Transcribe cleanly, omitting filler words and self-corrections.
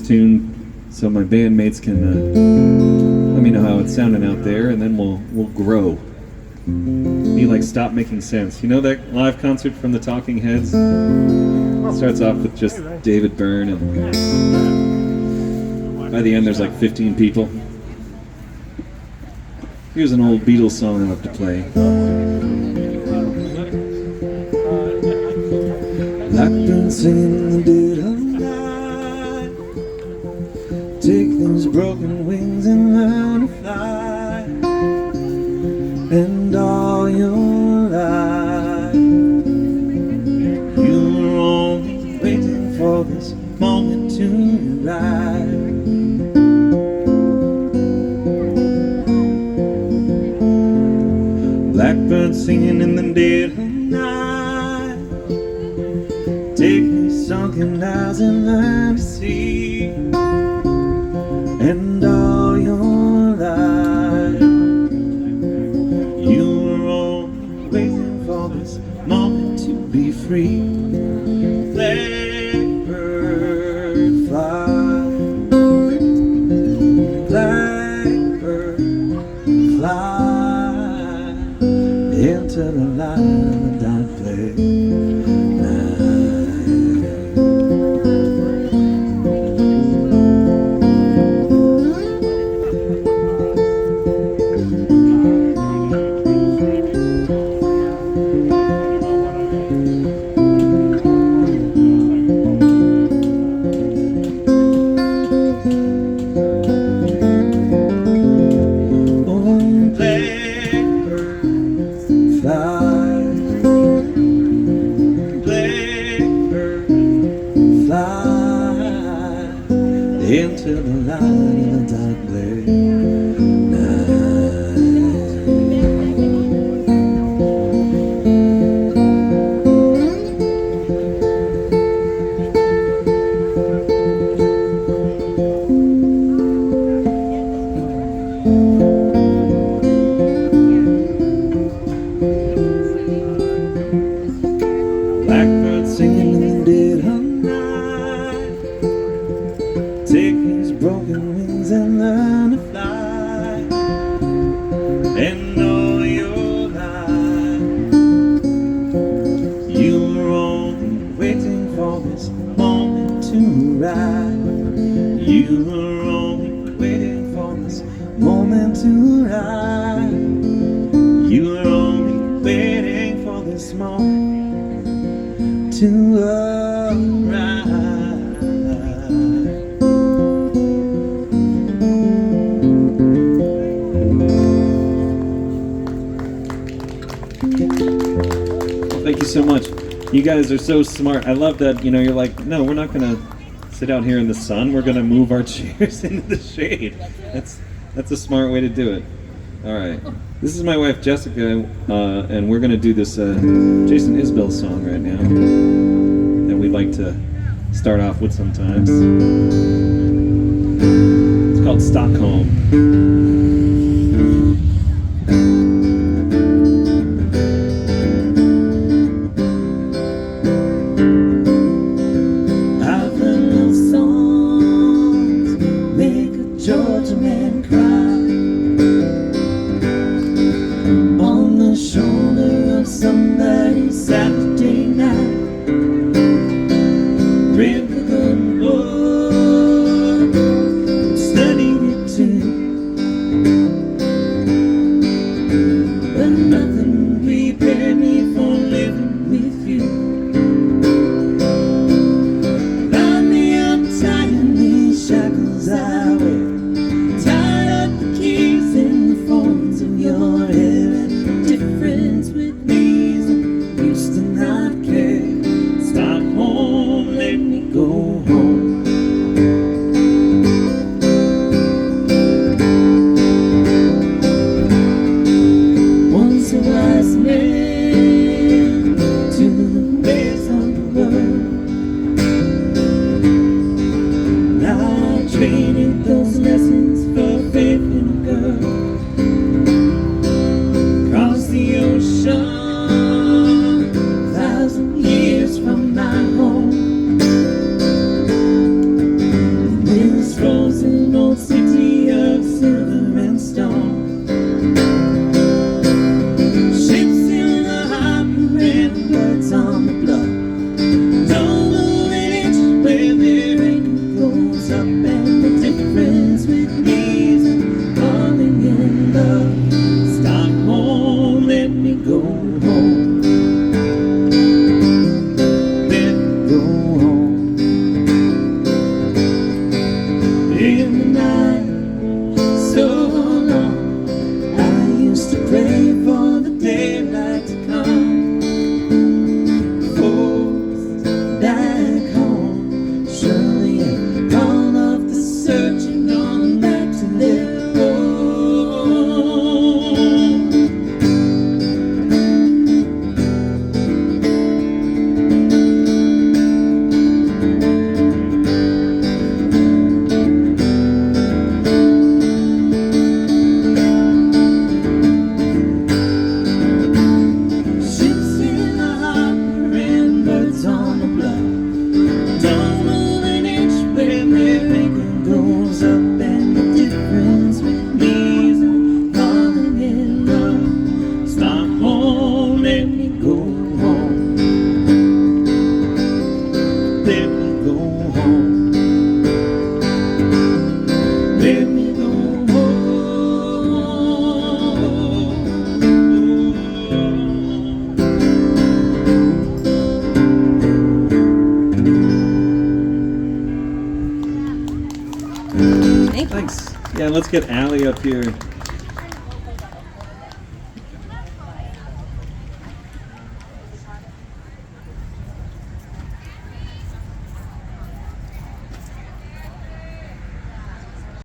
tune so my bandmates can let me know how it's sounding out there, and then we'll grow. Be like Stop Making Sense. You know that live concert from the Talking Heads? It starts off with just David Byrne, and by the end there's like 15 people. Here's an old Beatles song I love to play. Blackbird singing in the dead of night. Take these broken wings and learn to fly. And all your life you were only waiting for this moment to arrive. Blackbird singing in the dead of night. Take these sunken eyes and learn to see. And all your life you were only waiting for this moment to be free. Blackbird fly, blackbird fly into the light of the dark place. Into the light of the dark blaze Blackbird singing in the dead of night. Take these broken wings and learn to fly. And all your life you were only waiting for this moment to arrive. You were only waiting for this moment to arrive. You were only waiting for this moment to arrive. Thank you so much. You guys are so smart. I love that, you know, you're like, no, we're not gonna sit out here in the sun. We're gonna move our chairs into the shade. That's a smart way to do it. All right. This is my wife, Jessica, and we're gonna do this Jason Isbell song right now that we like to start off with sometimes. It's called Stockholm. Georgia man cry on the shoulder of somebody's Saturday night. Read the good book, studied it too, but nothing prepared me for living with you. Find me uptight in these shackles I wear. Traded those lessons for faith in a girl. Across the ocean, 1,000 years from my home. And Thank you. Thanks. Yeah, let's get Allie up here.